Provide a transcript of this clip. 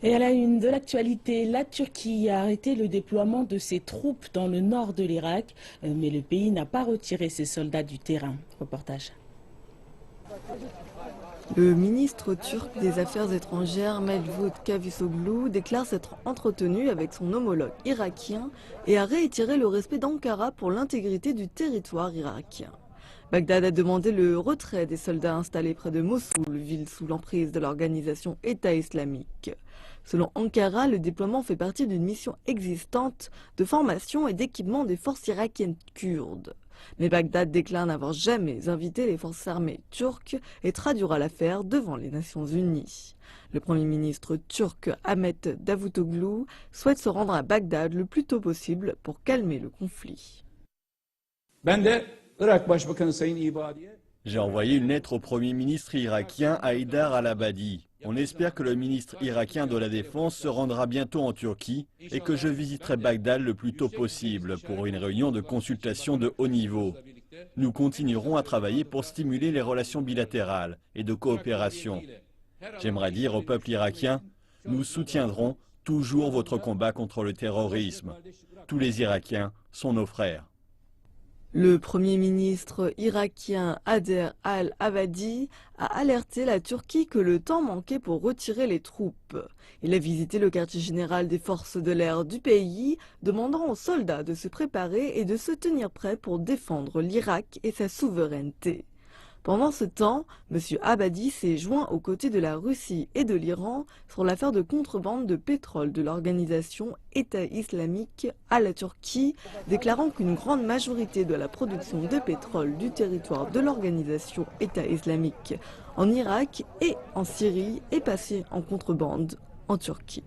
Et à la une de l'actualité, la Turquie a arrêté le déploiement de ses troupes dans le nord de l'Irak, mais le pays n'a pas retiré ses soldats du terrain. Reportage. Le ministre turc des Affaires étrangères Mevlut Cavusoglu déclare s'être entretenu avec son homologue irakien et a réitéré le respect d'Ankara pour l'intégrité du territoire irakien. Bagdad a demandé le retrait des soldats installés près de Mossoul, ville sous l'emprise de l'organisation État islamique. Selon Ankara, le déploiement fait partie d'une mission existante de formation et d'équipement des forces irakiennes kurdes. Mais Bagdad déclare n'avoir jamais invité les forces armées turques et traduira l'affaire devant les Nations Unies. Le Premier ministre turc Ahmet Davutoglu souhaite se rendre à Bagdad le plus tôt possible pour calmer le conflit. J'ai envoyé une lettre au Premier ministre irakien Haïdar al-Abadi. On espère que le ministre irakien de la Défense se rendra bientôt en Turquie et que je visiterai Bagdad le plus tôt possible pour une réunion de consultation de haut niveau. Nous continuerons à travailler pour stimuler les relations bilatérales et de coopération. J'aimerais dire au peuple irakien, nous soutiendrons toujours votre combat contre le terrorisme. Tous les Irakiens sont nos frères. Le Premier ministre irakien Hader al-Abadi a alerté la Turquie que le temps manquait pour retirer les troupes. Il a visité le quartier général des forces de l'air du pays, demandant aux soldats de se préparer et de se tenir prêts pour défendre l'Irak et sa souveraineté. Pendant ce temps, M. Abadi s'est joint aux côtés de la Russie et de l'Iran sur l'affaire de contrebande de pétrole de l'organisation État islamique à la Turquie, déclarant qu'une grande majorité de la production de pétrole du territoire de l'organisation État islamique en Irak et en Syrie est passée en contrebande en Turquie.